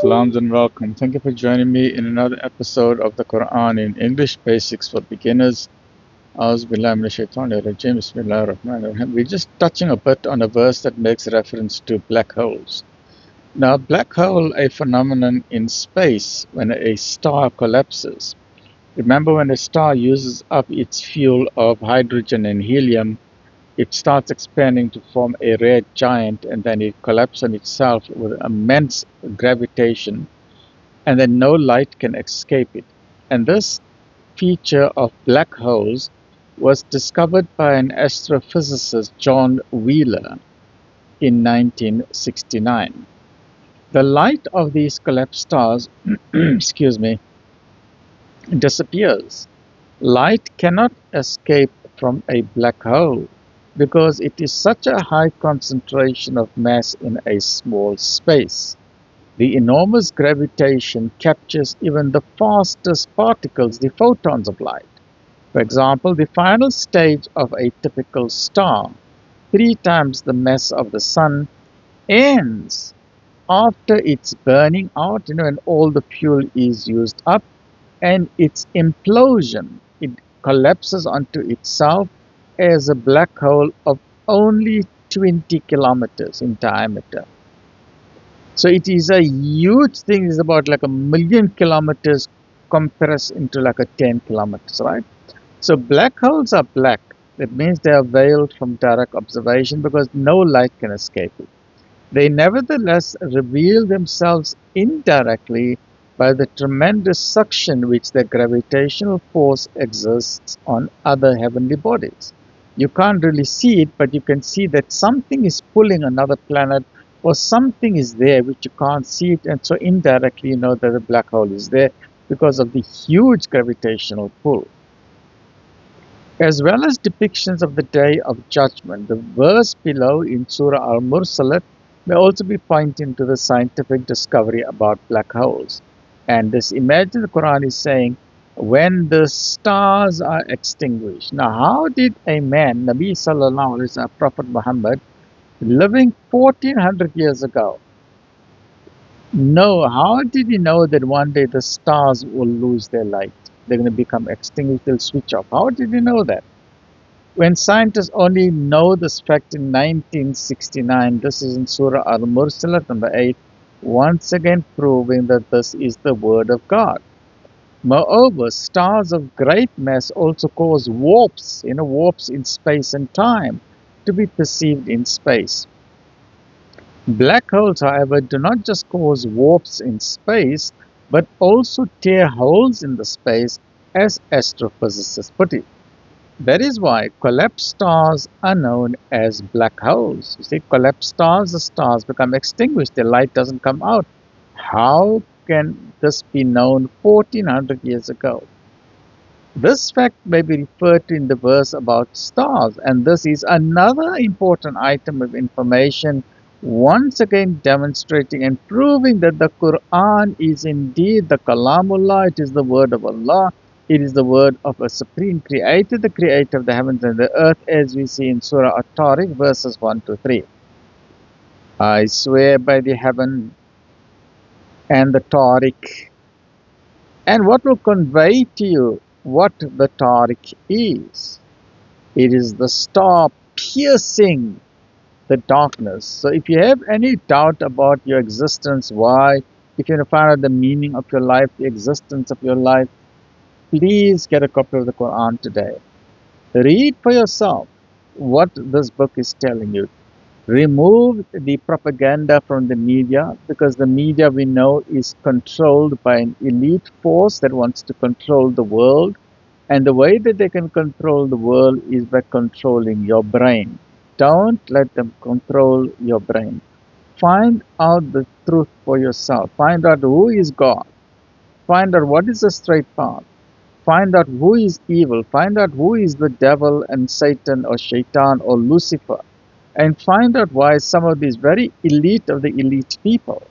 Salams and welcome. Thank you for joining me in another episode of the Quran in English Basics for Beginners. Auzubillahi minash shaitanir rajeem. Bismillahir Rahmanir Rahim. We're just touching a bit on a verse that makes reference to black holes. Now, black hole, a phenomenon in space when a star collapses. Remember, when a star uses up its fuel of hydrogen and helium, it starts expanding to form a red giant, and then it collapses on itself with immense gravitation, and then no light can escape it. And this feature of black holes was discovered by an astrophysicist, John Wheeler, in 1969. The light of these collapsed stars excuse me, disappears. Light cannot escape from a black hole because it is such a high concentration of mass in a small space. The enormous gravitation captures even the fastest particles, the photons of light. For example, the final stage of a typical star, 3 times the mass of the sun, ends after its burning out, when all the fuel is used up, and its implosion, it collapses onto itself as a black hole of only 20 kilometers in diameter. So it is a huge thing. It's about like 1,000,000 kilometers compressed into like a 10 kilometers, right? So black holes are black. That means they are veiled from direct observation because no light can escape it. They nevertheless reveal themselves indirectly by the tremendous suction which their gravitational force exerts on other heavenly bodies. You can't really see it, but you can see that something is pulling another planet, or something is there which you can't see it, and so indirectly you know that the black hole is there because of the huge gravitational pull. As well as depictions of the Day of Judgment, the verse below in Surah Al-Mursalat may also be pointing to the scientific discovery about black holes. And this image in the Quran is saying, when the stars are extinguished. Now, how did a man, Nabi Sal'lal'laa'hu A'layhi Was'sal'lam, Prophet Mohamed, living 1400 years ago, know, how did he know that one day the stars will lose their light? They're going to become extinguished, they'll switch off. How did he know that? When scientists only know this fact in 1969, this is in Surah Al-Mursalat number 8, once again proving that this is the word of God. Moreover, stars of great mass also cause warps, warps in space and time to be perceived in space. Black holes, however, do not just cause warps in space, but also tear holes in the space, as astrophysicists put it. That is why collapsed stars are known as black holes. You see, collapsed stars, the stars become extinguished, their light doesn't come out. How can this be known 1400 years ago? This fact may be referred to in the verse about stars, and this is another important item of information, once again demonstrating and proving that the Quran is indeed the Kalamullah, it is the word of Allah, it is the word of a supreme creator, the creator of the heavens and the earth, as we see in Surah At-Tariq, verses 1 to 3. I swear by the heaven and the Tariq. And what will convey to you what the Tariq is? It is the star piercing the darkness. So if you have any doubt about your existence, why, if you want to find out the meaning of your life, the existence of your life, please get a copy of the Quran today. Read for yourself what this book is telling you. Remove the propaganda from the media, because the media, we know, is controlled by an elite force that wants to control the world. And the way that they can control the world is by controlling your brain. Don't let them control your brain. Find out the truth for yourself. Find out who is God. Find out what is the straight path. Find out who is evil. Find out who is the devil and Satan or Shaitan or Lucifer. And find out why some of these very elite of the elite people,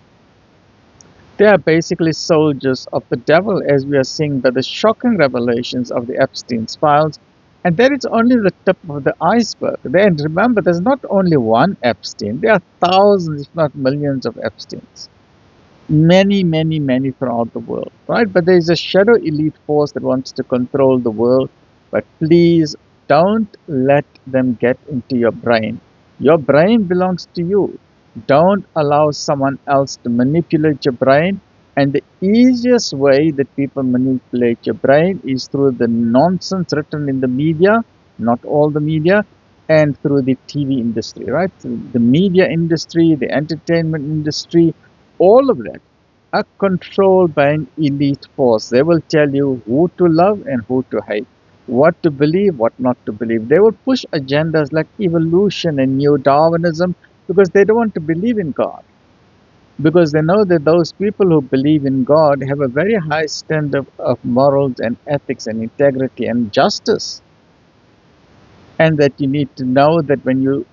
they are basically soldiers of the devil, as we are seeing by the shocking revelations of the Epstein's files. And that is only the tip of the iceberg. And remember, there's not only one Epstein. There are thousands, if not millions of Epsteins. many throughout the world, right? But there is a shadow elite force that wants to control the world. But please don't let them get into your brain. Your brain belongs to you. Don't allow someone else to manipulate your brain. And the easiest way that people manipulate your brain is through the nonsense written in the media, not all the media, and through the TV industry, right? The media industry, the entertainment industry, all of that are controlled by an elite force. They will tell you who to love and who to hate, what to believe, what not to believe. They will push agendas like evolution and neo Darwinism because they don't want to believe in God. Because they know that those people who believe in God have a very high standard of morals and ethics and integrity and justice. And that you need to know that when you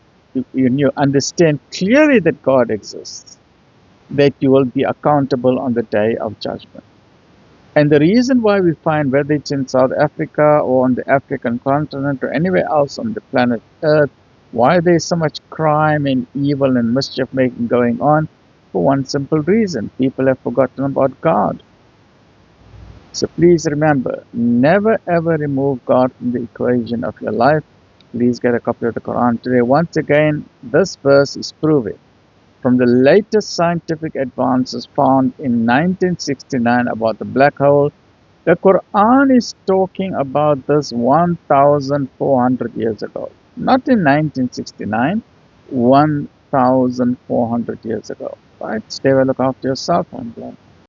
understand clearly that God exists, that you will be accountable on the day of judgment. And the reason why we find, whether it's in South Africa or on the African continent or anywhere else on the planet Earth, why there's so much crime and evil and mischief making going on, for one simple reason: people have forgotten about God. So please remember, never ever remove God from the equation of your life. Please get a copy of the Quran today. Once again, this verse is proving from the latest scientific advances found in 1969 about the black hole. The Quran is talking about this 1,400 years ago. Not in 1969, 1,400 years ago. Right? Stay well, look after yourself, and